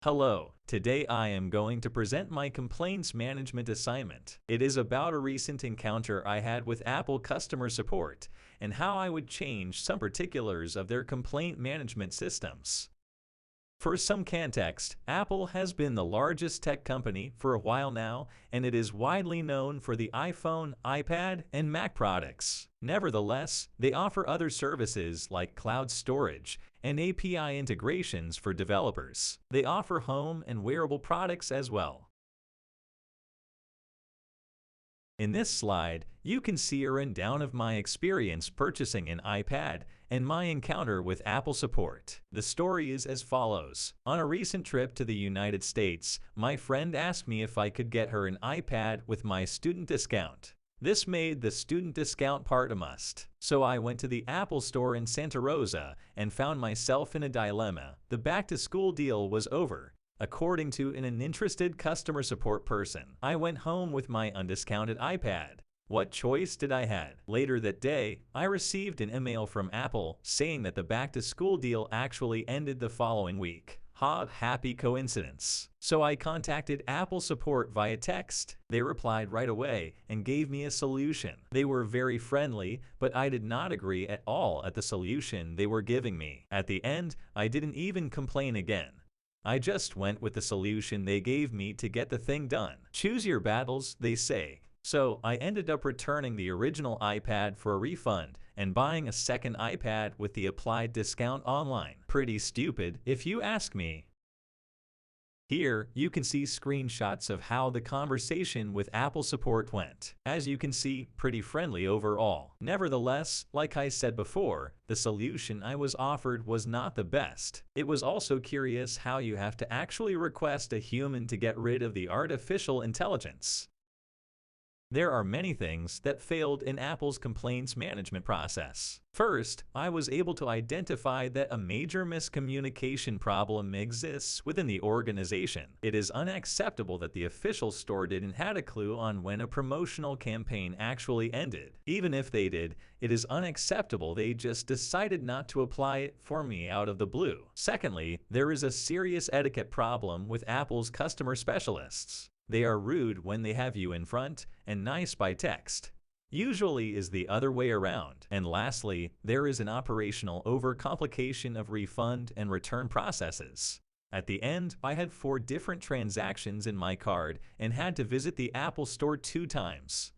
Hello, today I am going to present my complaints management assignment. It is about a recent encounter I had with Apple customer support and how I would change some particulars of their complaint management systems. For some context, Apple has been the largest tech company for a while now, and it is widely known for the iPhone, iPad, and Mac products. Nevertheless, they offer other services like cloud storage and API integrations for developers. They offer home and wearable products as well. In this slide, you can see a rundown of my experience purchasing an iPad and my encounter with Apple support. The story is as follows. On a recent trip to the United States, my friend asked me if I could get her an iPad with my student discount. This made the student discount part a must. So I went to the Apple store in Santa Rosa and found myself in a dilemma. The back-to-school deal was over, according to an interested customer support person. I went home with my undiscounted iPad. What choice did I have? Later that day, I received an email from Apple saying that the back-to-school deal actually ended the following week. Happy coincidence. So I contacted Apple support via text. They replied right away and gave me a solution. They were very friendly, but I did not agree at all at the solution they were giving me. At the end, I didn't even complain again. I just went with the solution they gave me to get the thing done. Choose your battles, they say. So I ended up returning the original iPad for a refund and buying a second iPad with the applied discount online. Pretty stupid, if you ask me. Here, you can see screenshots of how the conversation with Apple support went. As you can see, pretty friendly overall. Nevertheless, like I said before, the solution I was offered was not the best. It was also curious how you have to actually request a human to get rid of the artificial intelligence. There are many things that failed in Apple's complaints management process. First, I was able to identify that a major miscommunication problem exists within the organization. It is unacceptable that the official store didn't have a clue on when a promotional campaign actually ended. Even if they did, it is unacceptable they just decided not to apply it for me out of the blue. Secondly, there is a serious etiquette problem with Apple's customer specialists. They are rude when they have you in front and nice by text. Usually is the other way around. And lastly, there is an operational overcomplication of refund and return processes. At the end, I had 4 different transactions in my card and had to visit the Apple Store 2 times.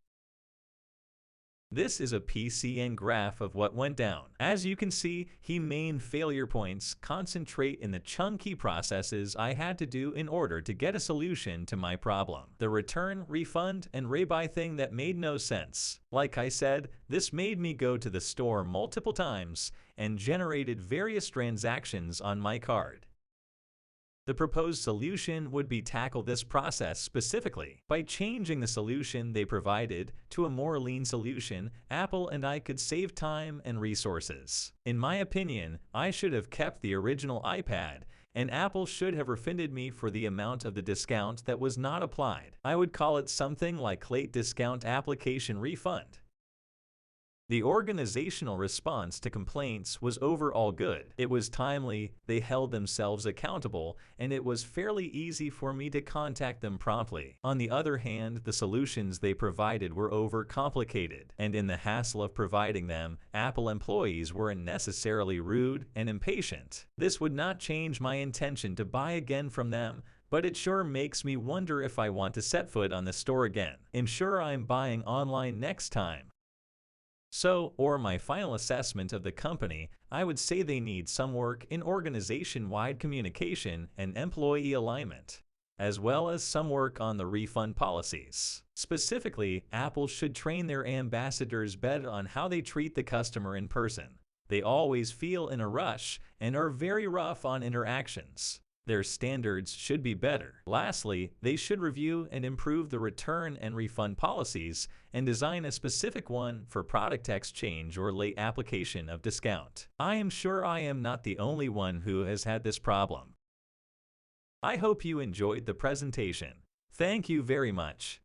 This is a PCN graph of what went down. As you can see, main failure points concentrate in the chunky processes I had to do in order to get a solution to my problem. The return, refund, and rebuy thing that made no sense. Like I said, this made me go to the store multiple times and generated various transactions on my card. The proposed solution would be tackle this process specifically. By changing the solution they provided to a more lean solution, Apple and I could save time and resources. In my opinion, I should have kept the original iPad, and Apple should have refunded me for the amount of the discount that was not applied. I would call it something like late discount application refund. The organizational response to complaints was overall good. It was timely, they held themselves accountable, and it was fairly easy for me to contact them promptly. On the other hand, the solutions they provided were overcomplicated, and in the hassle of providing them, Apple employees were unnecessarily rude and impatient. This would not change my intention to buy again from them, but it sure makes me wonder if I want to set foot on the store again. I'm sure I'm buying online next time. So, or my final assessment of the company, I would say they need some work in organization-wide communication and employee alignment, as well as some work on the refund policies. Specifically, Apple should train their ambassadors better on how they treat the customer in person. They always feel in a rush and are very rough on interactions. Their standards should be better. Lastly, they should review and improve the return and refund policies and design a specific one for product exchange or late application of discount. I am sure I am not the only one who has had this problem. I hope you enjoyed the presentation. Thank you very much.